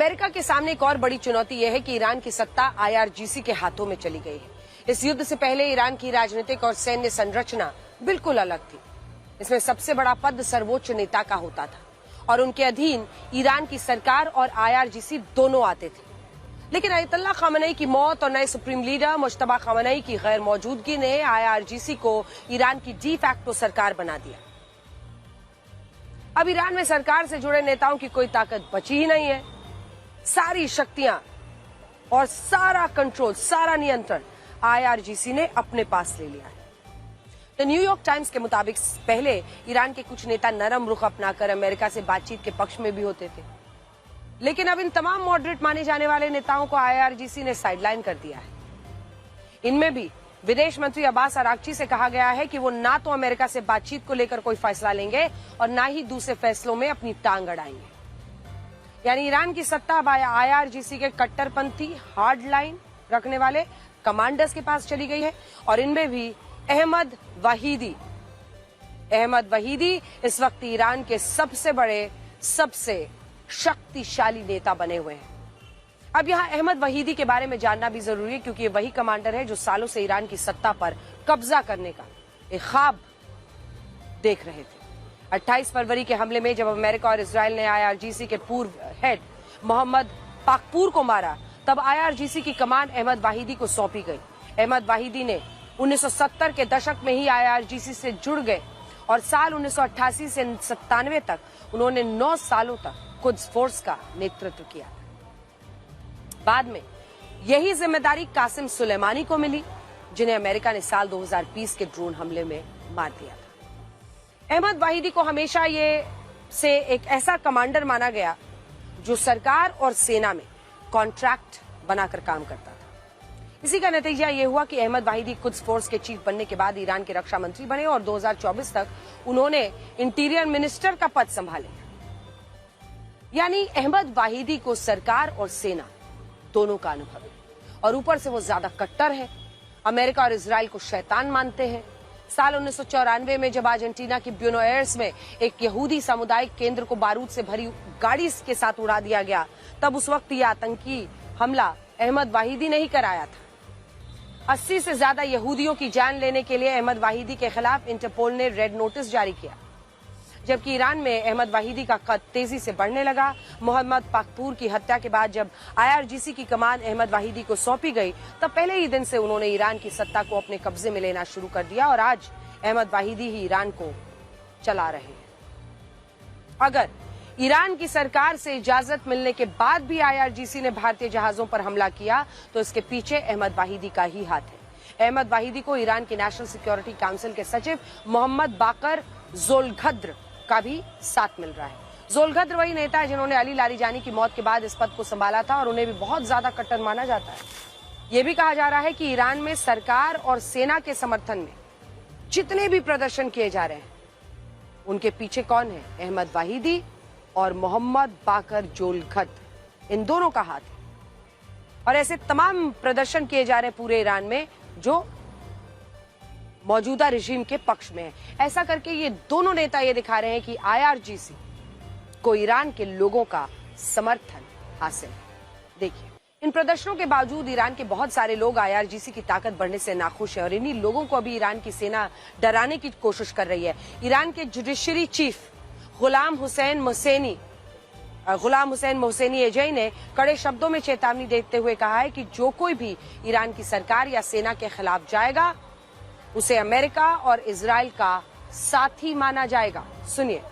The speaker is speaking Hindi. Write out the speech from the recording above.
अमेरिका के सामने एक और बड़ी चुनौती यह है कि ईरान की सत्ता IRGC के हाथों में चली गई है। इस युद्ध से पहले ईरान की राजनीतिक और सैन्य संरचना बिल्कुल अलग थी। इसमें सबसे बड़ा पद सर्वोच्च नेता का होता था और उनके अधीन ईरान की सरकार और IRGC दोनों आते थे। लेकिन अयतुल्लाह खामेनी की मौत और नए सुप्रीम लीडर मुश्तबा खामेनी की गैर मौजूदगी ने IRGC को ईरान की डी फैक्टो सरकार बना दिया। अब ईरान में सरकार से जुड़े नेताओं की कोई ताकत बची ही नहीं है। सारी शक्तियां और सारा कंट्रोल, सारा नियंत्रण IRGC ने अपने पास ले लिया है। द न्यूयॉर्क टाइम्स के मुताबिक पहले ईरान के कुछ नेता नरम रुख अपनाकर अमेरिका से बातचीत के पक्ष में भी होते थे, लेकिन अब इन तमाम मॉडरेट माने जाने वाले नेताओं को IRGC ने साइडलाइन कर दिया है। इनमें भी विदेश मंत्री अब्बास अरागची से कहा गया है कि वो ना तो अमेरिका से बातचीत को लेकर कोई फैसला लेंगे और ना ही दूसरे फैसलों में अपनी टांग अड़ाएंगे। यानी ईरान की सत्ता अब IRGC के कट्टरपंथी हार्ड लाइन रखने वाले कमांडर्स के पास चली गई है और इनमें भी अहमद वहीदी इस वक्त ईरान के सबसे बड़े, सबसे शक्तिशाली नेता बने हुए हैं। अब यहाँ अहमद वहीदी के बारे में जानना भी जरूरी है, क्योंकि ये वही कमांडर है जो सालों से ईरान की सत्ता पर कब्जा करने का एक ख्वाब देख रहे थे। 28 फरवरी के हमले में जब अमेरिका और इजराइल ने IRGC के पूर्व हेड मोहम्मद पाकपूर को मारा, तब IRGC की कमान अहमद वहीदी को सौंपी गई। अहमद वहीदी ने 1970 के दशक में ही IRGC से जुड़ गए और साल 1988 से 97 तक उन्होंने 9 सालों तक कुद्स फोर्स का नेतृत्व किया। बाद में यही जिम्मेदारी कासिम सुलेमानी को मिली, जिन्हें अमेरिका ने साल 2020 के ड्रोन हमले में मार दिया था। अहमद वहीदी को हमेशा से एक ऐसा कमांडर माना गया जो सरकार और सेना में कॉन्ट्रैक्ट बनाकर काम करता था। इसी का नतीजा ये हुआ कि अहमद वहीदी कुद्स फोर्स के चीफ बनने के बाद ईरान के रक्षा मंत्री बने और 2024 तक उन्होंने इंटीरियर मिनिस्टर का पद संभाले। यानी अहमद वहीदी को सरकार और सेना दोनों का अनुभव है और ऊपर से वो ज्यादा कट्टर है। अमेरिका और इजराइल को शैतान मानते हैं। साल 1994 में जब अर्जेंटीना की ब्यूनो एयर्स में एक यहूदी सामुदायिक केंद्र को बारूद से भरी गाड़ी के साथ उड़ा दिया गया, तब उस वक्त यह आतंकी हमला अहमद वहीदी ने ही कराया था। 80 से ज्यादा यहूदियों की जान लेने के लिए अहमद वहीदी के खिलाफ इंटरपोल ने रेड नोटिस जारी किया। जबकि ईरान में अहमद वहीदी का कद तेजी से बढ़ने लगा। मोहम्मद पाकपूर की हत्या के बाद जब IRGC की कमान अहमद वहीदी को सौंपी गई, तब पहले ही दिन से उन्होंने ईरान की सत्ता को अपने कब्जे में लेना शुरू कर दिया और आज अहमद वहीदी ही ईरान को चला रहे हैं। अगर ईरान की सरकार से इजाजत मिलने के बाद भी IRGC ने भारतीय जहाजों पर हमला किया, तो इसके पीछे अहमद वहीदी का ही हाथ है। अहमद वहीदी को ईरान के नेशनल सिक्योरिटी काउंसिल के सचिव मोहम्मद बाकर जोलघद्र का भी साथ मिल रहा है। जोलघद्र वही नेता है जिन्होंने अली लारीजानी की मौत के बाद इस पद को संभाला था और उन्हें भी बहुत ज्यादा कट्टर माना जाता है। यह भी कहा जा रहा है कि ईरान में सरकार और सेना के समर्थन में जितने भी प्रदर्शन किए जा रहे हैं, उनके पीछे कौन है? अहमद वहीदी और मोहम्मद बाकर जोलघद्र, इन दोनों का हाथ है। और ऐसे तमाम प्रदर्शन किए जा रहे हैं पूरे ईरान में जो मौजूदा रिजीम के पक्ष में है। ऐसा करके ये दोनों नेता ये दिखा रहे हैं कि IRGC को ईरान के लोगों का समर्थन हासिल है। देखिए, इन प्रदर्शनों के बावजूद ईरान के बहुत सारे लोग IRGC की ताकत बढ़ने से नाखुश हैं और इन्हीं लोगों को अभी ईरान की सेना डराने की कोशिश कर रही है। ईरान के judiciary chief Ghulam Hossein Mohseni Ejei ने कड़े शब्दों में चेतावनी देते हुए कहा है कि जो कोई भी ईरान की सरकार या सेना के खिलाफ जाएगा, उसे अमेरिका और इजराइल का साथी माना जाएगा। सुनिए।